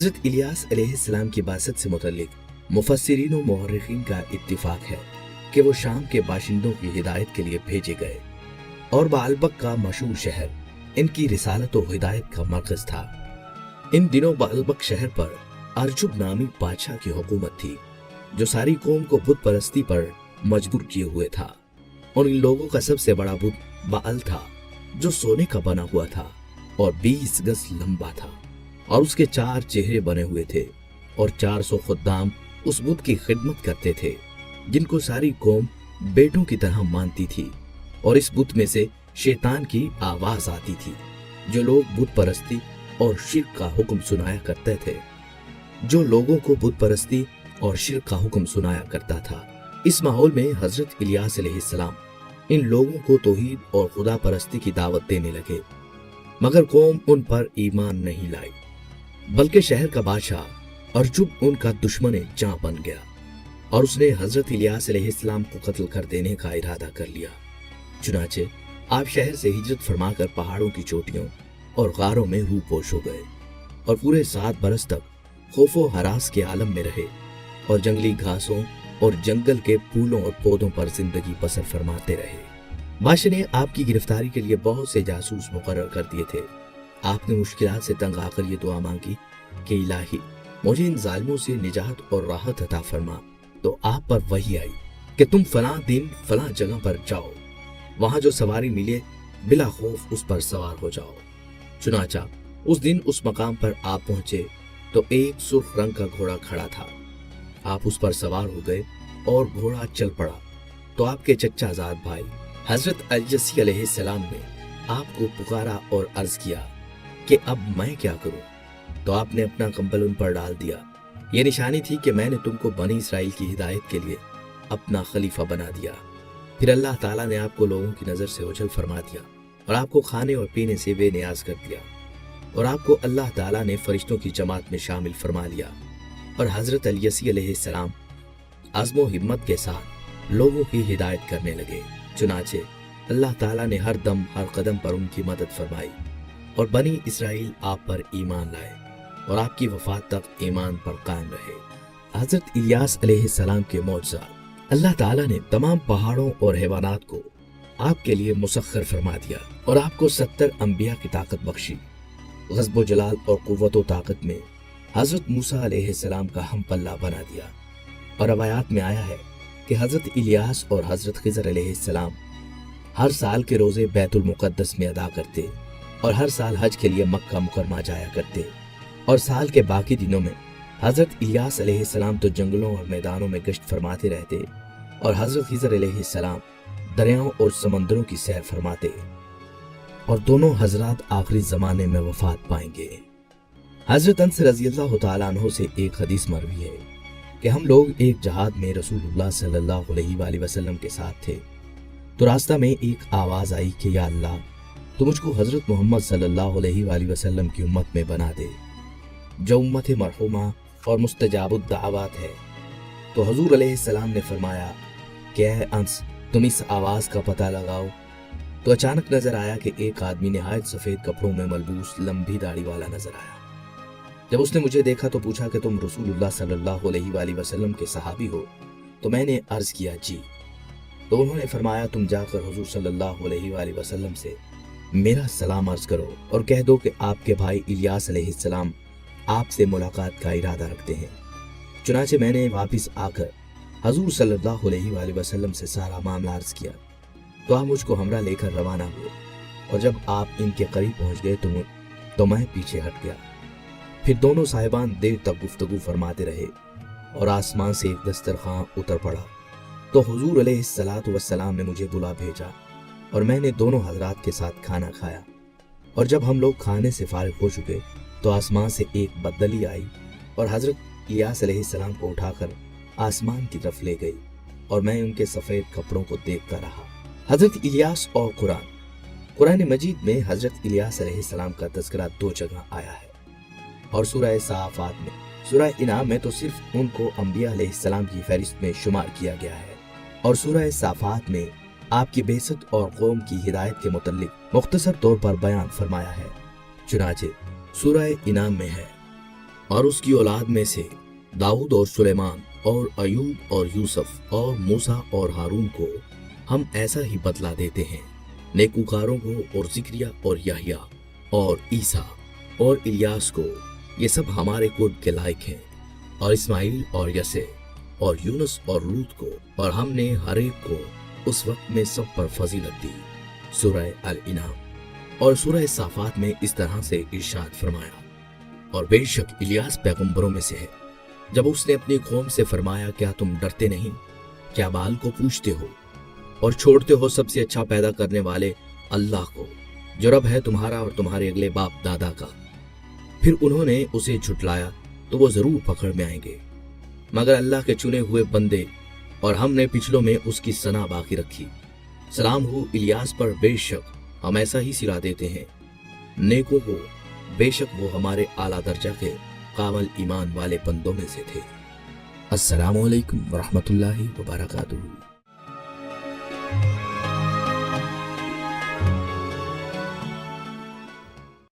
हज़रत इलियास अलैहिस्सलाम की बासत से मुतल्लिक मुफस्सिरीन व मुअर्रिखीन का इत्तिफाक है कि वो शाम के बाशिंदों की हिदायत के लिए भेजे गए और बालबक का मशहूर शहर इनकी रिसालत व हिदायत का मरकज था। इन दिनों बालबक शहर पर अर्जुब नामी बादशाह की हुकूमत थी जो सारी कौम को बुत परस्ती पर मजबूर किए हुए था। और इन लोगों का सबसे बड़ा बुत बाल था जो सोने का बना हुआ था और 20 गज लंबा था और उसके 4 चेहरे बने हुए थे और 400 खुद्दाम उस बुत की खिदमत करते थे जिनको सारी कौम बेटों की तरह मानती थी। और इस बुत में से शैतान की आवाज आती थी जो लोग बुत परस्ती और शिर्क का हुक्म सुनाया करते थे जो लोगों को बुत परस्ती और शिर्क का हुक्म सुनाया करता था। इस माहौल में हजरत इलियास अलैहिस्सलाम इन लोगों को तौहीद और खुदा परस्ती की दावत देने लगे, मगर कौम उन पर ईमान नहीं लाई, बल्कि शहर का बादशाह अर्जुब उनका दुश्मन जां बन गया और उसने हजरत इलियास अलैहिस्सलाम को कत्ल कर देने का इरादा कर लिया। चुनाचे आप शहर से हिजरत फरमाकर पहाड़ों की चोटियों और गारों में रूपोश हो गए और पूरे 7 बरस तक खौफो हरास के आलम में रहे और जंगली घासों और जंगल के फूलों और पौधों पर जिंदगी बसर फरमाते रहे। बादशाह ने आपकी गिरफ्तारी के लिए बहुत से जासूस मुकर्रर कर दिए थे। आपने मुश्किलात से तंग आकर ये दुआ मांगी कि इलाही मुझे इन जालिमों से निजात और राहत अता फरमा। तो आप पर वही आई कि तुम फलां दिन फलां जगह पर जाओ, वहां जो सवारी मिले बिला खौफ उस पर सवार हो जाओ। चुनाचा उस दिन उस मकाम पर आप पहुंचे तो एक सुर्ख रंग का घोड़ा खड़ा था। आप उस पर सवार हो गए और घोड़ा चल पड़ा तो आपके चच्चा ज़ाद भाई हजरत अलजसी अलैहिस्सलाम ने आपको पुकारा और अर्ज किया कि अब मैं क्या करूं। तो आपने अपना कंबल उन पर डाल दिया। यह निशानी थी कि मैंने तुमको बनी इसराइल की हिदायत के लिए अपना खलीफा बना दिया। फिर अल्लाह ताला ने आपको लोगों की नजर से ओझल फरमा दिया और आपको खाने और पीने से बेनियाज कर दिया और आपको अल्लाह ताला ने फरिश्तों की जमात में शामिल फरमा लिया। और हजरत अलयसी अलैहिस्सलाम आज़्मो हिम्मत के साथ लोगों की हिदायत करने लगे। चुनाचे अल्लाह ताला ने हर दम हर कदम पर उनकी मदद फरमाई और बनी इसराइल आप पर ईमान लाए और आपकी वफात तक ईमान पर कायम रहे। हजरत इलियास अलैहिस्सलाम के मौजज़ा अल्लाह ताला ने तमाम पहाड़ों और हैवानात को आपके लिए मुसख्खर फरमा दिया और आपको 70 अंबिया की ताकत बख्शी। ग़ज़्ब जलाल और कुव्वत व ताकत में हजरत मूसा अलैहिस्सलाम का हम पल्ला बना दिया। और रवायात में आया है कि हजरत इलियास और हजरत खिज़र अलैहिस्सलाम हर साल के रोजे बैतुल मुक़द्दस में अदा करते और हर साल हज के लिए मक्का मुकरमा जाया करते। और साल के बाकी दिनों में हजरत इलियास अलैहिस्सलाम तो जंगलों और मैदानों में गश्त फरमाते रहते और हजरत खिज़र अलैहिस्सलाम दरियाओं और समंदरों की सैर फरमाते। और दोनों हजरात आखिरी ज़माने में वफात पाएंगे। हजरत अनस रज़ियल्लाहु ताला अन्हु से एक हदीस मरवी है कि हम लोग एक जहाद में रसूलुल्लाह सल्लल्लाहु अलैहि वसल्लम के साथ थे तो रास्ता में एक आवाज़ आई कि या अल्लाह तो मुझको हजरत मोहम्मद सल्लल्लाहु अलैहि वसल्लम की उम्मत में बना दे जो उम्मत मरहुमा और मुस्तजाबुद दावत है। तो हुजूर अलैहिस्सलाम ने फरमाया कि ऐ अंस तुम इस आवाज़ का पता लगाओ। तो अचानक नजर आया कि एक आदमी निहायत सफ़ेद कपड़ों में मलबूस लंबी दाढ़ी वाला नजर आया। जब उसने मुझे देखा तो पूछा कि तुम रसूलुल्लाह सल्लल्लाहु अलैहि वसल्लम के सहाबी हो। तो मैंने अर्ज किया जी। तो उन्होंने फरमाया तुम जाकर हुजूर सल्लल्लाहु अलैहि वसल्लम से मेरा सलाम अर्ज करो और कह दो कि आपके भाई इलियास अलैहिस्सलाम आपसे मुलाकात का इरादा रखते हैं। चुनाचे मैंने वापस आकर हुजूर सल्लल्लाहु अलैहि वसल्लम से सारा मामला अर्ज किया तो आप मुझको हमरा लेकर रवाना हुए और जब आप इनके करीब पहुंच गए तो मैं पीछे हट गया। फिर दोनों साहिबान देर तक गुफ्तगू फरमाते रहे और आसमान से एक दस्तरखान उतर पड़ा तो हुजूर अलैहिस्सलातु वस्सलाम ने मुझे बुला भेजा और मैंने दोनों हजरात के साथ खाना खाया। और जब हम लोग खाने से फारिग हो चुके तो आसमान से एक बदली आई और हजरत इलियास अलैहिस्सलाम को उठाकर आसमान की तरफ ले गई और मैं उनके सफ़ेद कपड़ों को देखता रहा। हजरत इलियास और कुरान मजीद में हजरत इलियास अलैहिस्सलाम का तज़किरा 2 जगह आया है और सूरह साफ़ात में। सूरह इनाम में तो सिर्फ उनको अंबिया अलैहिस्सलाम की फहरिस्त में शुमार किया गया है और सूरह साफ़ात में आपकी बेसत और कौम की हिदायत के मुतल्लिक मुख्तसर तौर पर बयान फरमाया है। चुनाचे सूरह इनाम में है اور اس کی اولاد میں سے داؤد اور سلیمان اور ایوب اور یوسف اور موسیٰ اور ہارون کو ہم ایسا ہی بدلہ دیتے ہیں، نیکوکاروں کو اور زکریا اور یحییٰ اور عیسیٰ اور الیاس کو، یہ سب ہمارے قرب کے لائق ہیں، اور اسماعیل اور یسع اور یونس اور لوط کو، اور ہم نے ہر ایک کو اس وقت میں سب پر فضیلت دی۔ سورہ الانعام۔ اور سورہ صافات میں اس طرح سے ارشاد فرمایا، اور بے شک الیاس پیغمبروں میں سے ہے، جب اس نے اپنی قوم سے فرمایا کیا تم ڈرتے نہیں؟ کیا بال کو پوچھتے ہو اور چھوڑتے ہو سب سے اچھا پیدا کرنے والے اللہ کو، جو رب ہے تمہارا اور تمہارے اگلے باپ دادا کا؟ پھر انہوں نے اسے جھٹلایا تو وہ ضرور پکڑ میں آئیں گے، مگر اللہ کے چنے ہوئے بندے، اور ہم نے پچھلوں میں اس کی ثنا باقی رکھی۔ سلام ہو الیاس پر، بے شک ہم ایسا ہی صلہ دیتے ہیں نیکوں کو، بے شک وہ ہمارے اعلیٰ درجہ کے کامل ایمان والے بندوں میں سے تھے۔ السلام علیکم ورحمۃ اللہ وبرکاتہ۔